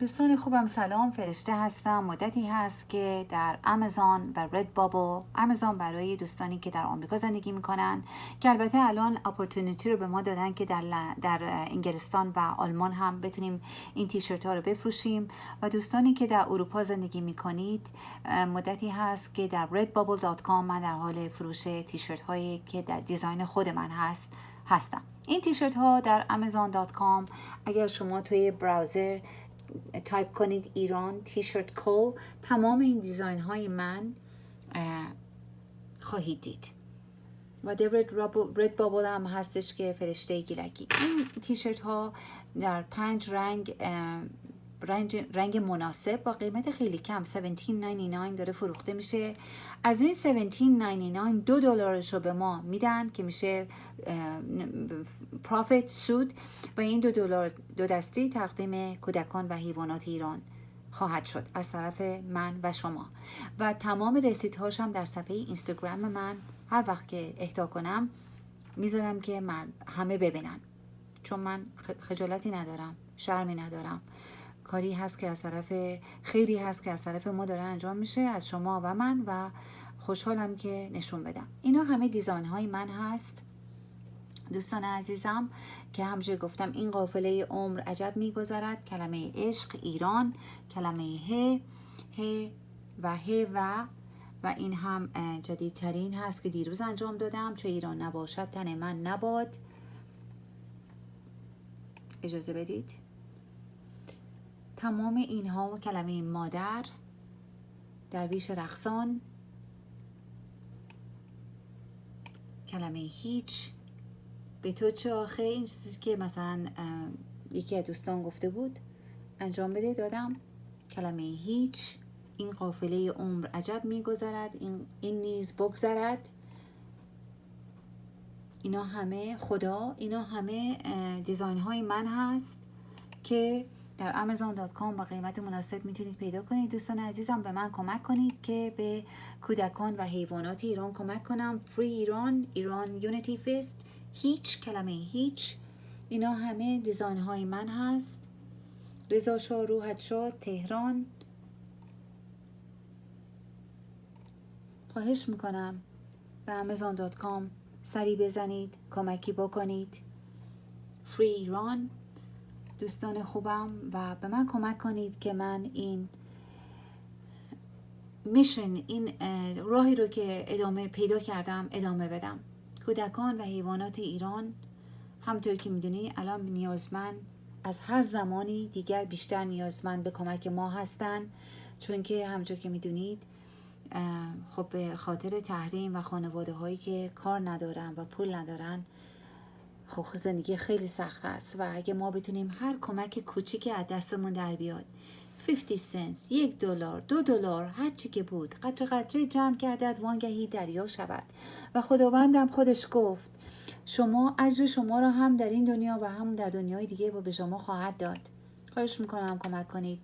دوستان خوبم، سلام. فرشته هستم. مدتی هست که در آمازون و رد بابل، آمازون برای دوستانی که در آمریکا زندگی میکنن، که البته الان اپورتونیتی رو به ما دادن که در انگلستان و آلمان هم بتونیم این تیشرت ها رو بفروشیم. و دوستانی که در اروپا زندگی میکنید، مدتی هست که در redbubble.com من در حال فروش تیشرت هایی که در دیزاین خود من هستم. این تیشرت ها در amazon.com اگر شما توی براوزر تایپ کنید ایران تیشرت کو، تمام این دیزاین های من خواهید دید. و در رد بابل هم هستش که فرشته گیلکی. این تیشرت ها در 5 رنگ مناسب با قیمت خیلی کم $17.99 داره فروخته میشه. از این $17.99 $2 رو به ما میدن که میشه پرافیت، سود، و این $2 دو دستی تقدیم کودکان و حیوانات ایران خواهد شد از طرف من و شما. و تمام رسیدهاش هم در صفحه اینستاگرام من هر وقت که اهدا کنم میذارم که همه ببینن، چون من خجالتی ندارم، شرمی ندارم. کاری هست که از طرف خیری هست که از طرف ما داره انجام میشه، از شما و من، و خوشحالم که نشون بدم. اینا همه دیزاین های من هست دوستان عزیزم، که همچنین گفتم این قافله عمر عجب میگذرد. کلمه عشق، ایران، کلمه ه و این هم جدیدترین هست که دیروز انجام دادم. چون ایران نباشد تن من نباد. اجازه بدید. تمام اینها کلمه مادر، درویش رقصان، کلمه هیچ، به تو چه آخه، این چیزی که مثلا یکی از دوستان گفته بود انجام بده دادم. کلمه هیچ، این قافله عمر عجب میگذرد، این نیز بگذرد. اینا همه خدا، اینا همه دیزاین های من هست که در amazon.com با قیمت مناسب میتونید پیدا کنید. دوستان عزیزم به من کمک کنید که به کودکان و حیوانات ایران کمک کنم. فری ایران یونیتی فست، هیچ، کلمه هیچ، اینا همه دیزاین های من هست. رضا شاه روحت شاد، تهران. خواهش میکنم به amazon.com سری بزنید، کمکی بکنید. فری ایران دوستان خوبم، و به من کمک کنید که من این میشن، این راهی رو که پیدا کردم ادامه بدم. کودکان و حیوانات ایران همطور که میدونی الان نیازمند از هر زمانی دیگر بیشتر نیازمند به کمک ما هستن، چون که همطور که میدونید خب به خاطر تحریم و خانواده هایی که کار ندارن و پول ندارن، خب زندگی خیلی سخت است. و اگه ما بتونیم هر کمک کوچیکی از دستمون در بیاد، 50 سنت، $1، $2، هر چی که بود، قطره قطره جمع کرده از وانگهی دریا شود. و خداوندم خودش گفت شما اجر شما را هم در این دنیا و هم در دنیای دیگه به شما خواهد داد. خواهش میکنم کمک کنید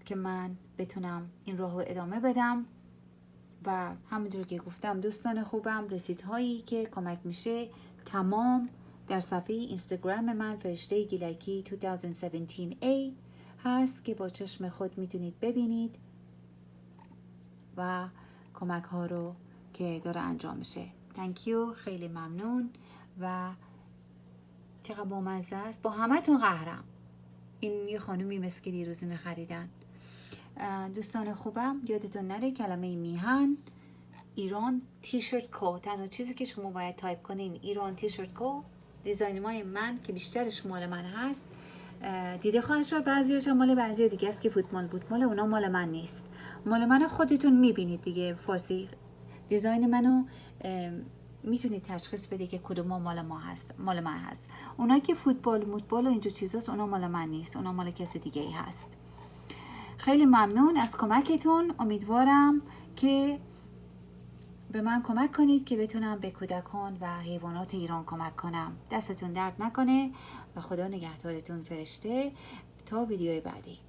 که من بتونم این راه رو ادامه بدم. و همونطور که گفتم دوستان خوبم، رسیدهایی که کمک میشه تمام در صفحه اینستاگرام من فرشته گیلکی 2017A هست که با چشم خود میتونید ببینید و کمک ها رو که داره انجام میشه. تانکیو، خیلی ممنون. و چقدر بامزه است، با همه تون قهرم. این یه خانومی مثل که دیروز اینو خریدن. دوستان خوبم یادتون نره کلمه میهن ایران تیشرت کو، تنها چیزی که شما باید تایپ کنین ایران تیشرت کو. دیزاین‌های من که بیشترش مال من هست، دیده خواهد شد بعضی‌هاش مال بعضی دیگه است که فوتبال اونا مال من نیست. مال من خودتون میبینید دیگه. فارسی دیزاین منو میتونید تشخیص بدید که کدوم مال من هست. اونا که فوتبال و اینجور چیزاست اونا مال من نیست، اونا مال کسی دیگه ای هست. خیلی ممنون از کمکتون. امیدوارم که به من کمک کنید که بتونم به کودکان و حیوانات ایران کمک کنم. دستتون درد نکنه و خدا نگهدارتون. فرشته تا ویدیوی بعدی.